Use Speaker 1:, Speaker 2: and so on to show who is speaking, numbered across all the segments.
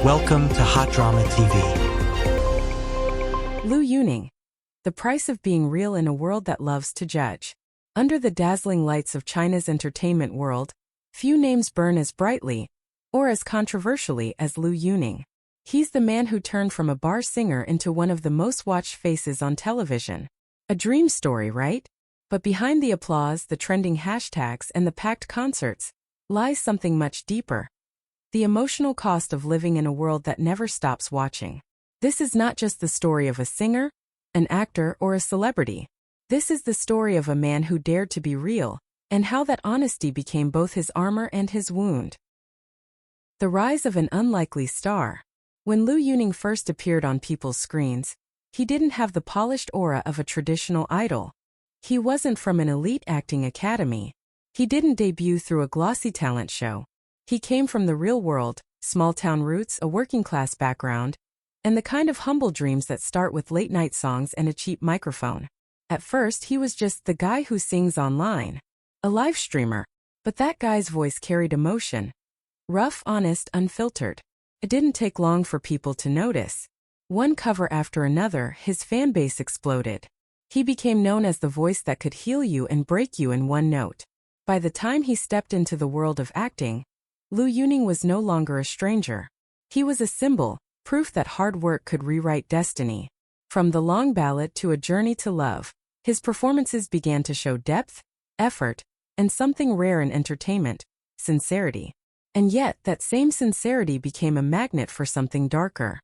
Speaker 1: Welcome to Hot Drama TV.
Speaker 2: Liu Yuning. The price of being real in a world that loves to judge. Under the dazzling lights of China's entertainment world, few names burn as brightly, or as controversially as Liu Yuning. He's the man who turned from a bar singer into one of the most watched faces on television. A dream story, right? But behind the applause, the trending hashtags, and the packed concerts, lies something much deeper. The emotional cost of living in a world that never stops watching. This is not just the story of a singer, an actor, or a celebrity. This is the story of a man who dared to be real, and how that honesty became both his armor and his wound. The rise of an unlikely star. When Liu Yuning first appeared on people's screens, he didn't have the polished aura of a traditional idol. He wasn't from an elite acting academy. He didn't debut through a glossy talent show. He came from the real world, small-town roots, a working-class background, and the kind of humble dreams that start with late-night songs and a cheap microphone. At first, he was just the guy who sings online, a live streamer, but that guy's voice carried emotion. Rough, honest, unfiltered. It didn't take long for people to notice. One cover after another, his fan base exploded. He became known as the voice that could heal you and break you in one note. By the time he stepped into the world of acting, Liu Yuning was no longer a stranger. He was a symbol, proof that hard work could rewrite destiny. From The Long Ballad to A Journey to Love, his performances began to show depth, effort, and something rare in entertainment, sincerity. And yet, that same sincerity became a magnet for something darker.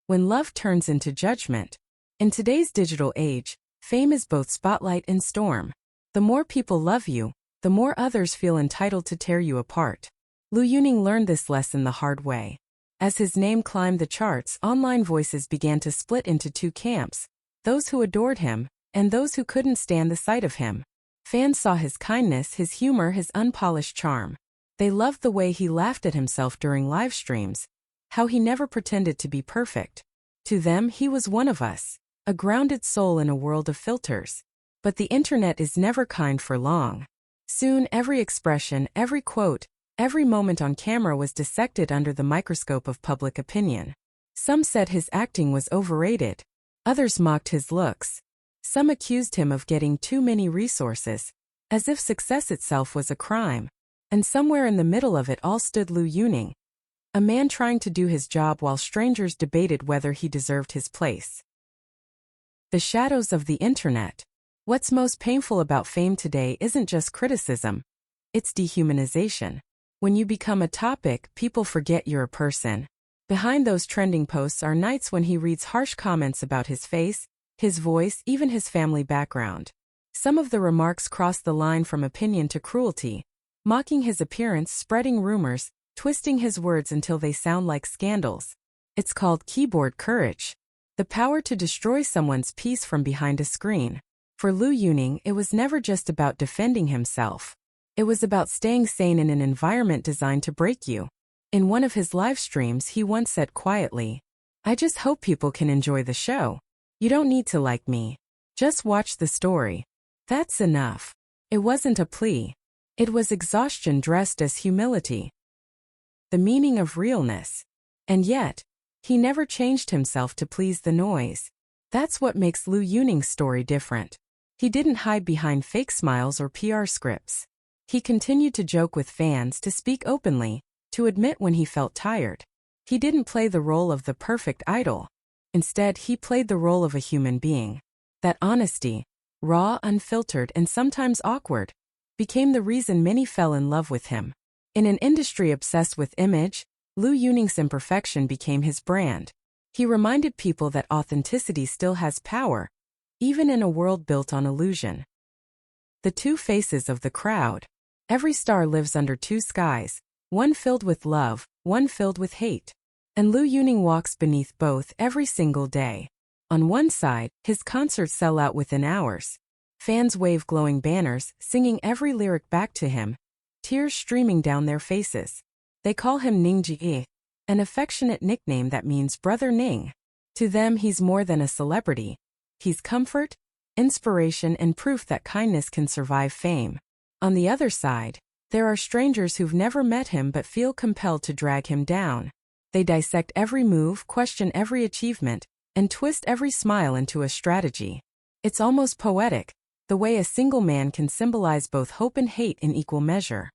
Speaker 2: When love turns into judgment. In today's digital age, fame is both spotlight and storm. The more people love you, the more others feel entitled to tear you apart. Liu Yuning learned this lesson the hard way. As his name climbed the charts, online voices began to split into two camps, those who adored him, and those who couldn't stand the sight of him. Fans saw his kindness, his humor, his unpolished charm. They loved the way he laughed at himself during live streams, how he never pretended to be perfect. To them, he was one of us, a grounded soul in a world of filters. But the internet is never kind for long. Soon, every expression, every quote, every moment on camera was dissected under the microscope of public opinion. Some said his acting was overrated. Others mocked his looks. Some accused him of getting too many resources, as if success itself was a crime. And somewhere in the middle of it all stood Liu Yuning, a man trying to do his job while strangers debated whether he deserved his place. The shadows of the internet. What's most painful about fame today isn't just criticism. It's dehumanization. When you become a topic, people forget you're a person. Behind those trending posts are nights when he reads harsh comments about his face, his voice, even his family background. Some of the remarks cross the line from opinion to cruelty, mocking his appearance, spreading rumors, twisting his words until they sound like scandals. It's called keyboard courage. The power to destroy someone's peace from behind a screen. For Liu Yuning, it was never just about defending himself. It was about staying sane in an environment designed to break you. In one of his live streams, he once said quietly, "I just hope people can enjoy the show. You don't need to like me. Just watch the story. That's enough." It wasn't a plea. It was exhaustion dressed as humility. The meaning of realness. And yet, he never changed himself to please the noise. That's what makes Liu Yuning's story different. He didn't hide behind fake smiles or PR scripts. He continued to joke with fans, to speak openly, to admit when he felt tired. He didn't play the role of the perfect idol. Instead, he played the role of a human being. That honesty, raw, unfiltered, and sometimes awkward, became the reason many fell in love with him. In an industry obsessed with image, Liu Yuning's imperfection became his brand. He reminded people that authenticity still has power, even in a world built on illusion. The two faces of the crowd. Every star lives under two skies, one filled with love, one filled with hate. And Liu Yuning walks beneath both every single day. On one side, his concerts sell out within hours. Fans wave glowing banners, singing every lyric back to him, tears streaming down their faces. They call him Ningji, an affectionate nickname that means Brother Ning. To them, he's more than a celebrity. He's comfort, inspiration, and proof that kindness can survive fame. On the other side, There are strangers who've never met him but feel compelled to drag him down. They dissect every move, question every achievement, and twist every smile into a strategy. It's almost poetic, the way a single man can symbolize both hope and hate in equal measure.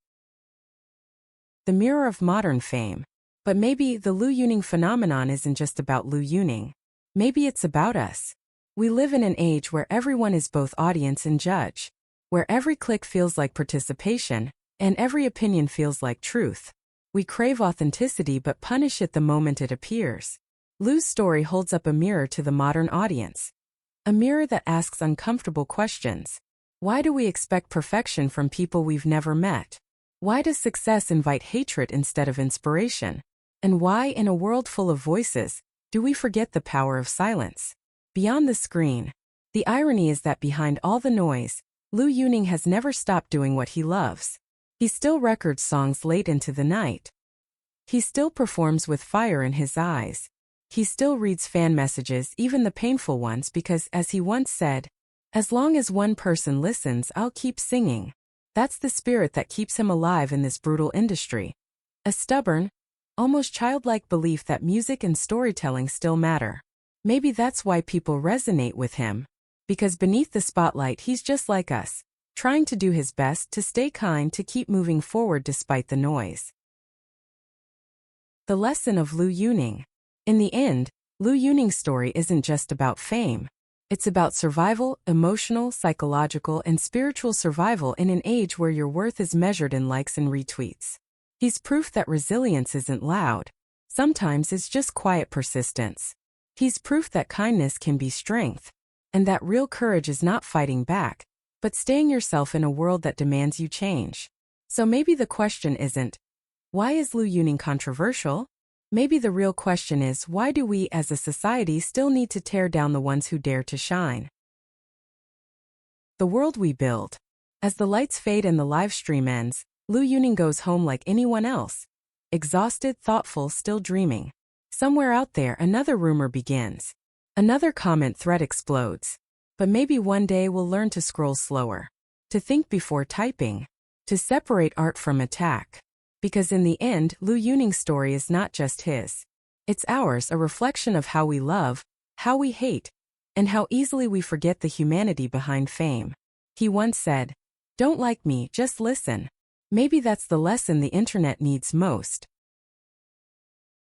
Speaker 2: The mirror of modern fame. But maybe the Liu Yuning phenomenon isn't just about Liu Yuning. Maybe it's about us. We live in an age where everyone is both audience and judge, where every click feels like participation, and every opinion feels like truth. We crave authenticity but punish it the moment it appears. Liu's story holds up a mirror to the modern audience. A mirror that asks uncomfortable questions. Why do we expect perfection from people we've never met? Why does success invite hatred instead of inspiration? And why, in a world full of voices, do we forget the power of silence? Beyond the screen, the irony is that behind all the noise, Liu Yuning has never stopped doing what he loves. He still records songs late into the night. He still performs with fire in his eyes. He still reads fan messages, even the painful ones, because, as he once said, "As long as one person listens, I'll keep singing." That's the spirit that keeps him alive in this brutal industry. A stubborn, almost childlike belief that music and storytelling still matter. Maybe that's why people resonate with him. Because beneath the spotlight he's just like us, trying to do his best, to stay kind, to keep moving forward despite the noise. The lesson of Liu Yuning. In the end, Liu Yuning's story isn't just about fame. It's about survival, emotional, psychological, and spiritual survival in an age where your worth is measured in likes and retweets. He's proof that resilience isn't loud. Sometimes it's just quiet persistence. He's proof that kindness can be strength, and that real courage is not fighting back, but staying yourself in a world that demands you change. So maybe the question isn't, why is Liu Yuning controversial? Maybe the real question is, why do we as a society still need to tear down the ones who dare to shine? The world we build. As the lights fade and the live stream ends, Liu Yuning goes home like anyone else. Exhausted, thoughtful, still dreaming. Somewhere out there, another rumor begins. Another comment thread explodes. But maybe one day we'll learn to scroll slower. To think before typing. To separate art from attack. Because in the end, Liu Yuning's story is not just his. It's ours, a reflection of how we love, how we hate, and how easily we forget the humanity behind fame. He once said, "Don't like me, just listen." Maybe that's the lesson the internet needs most.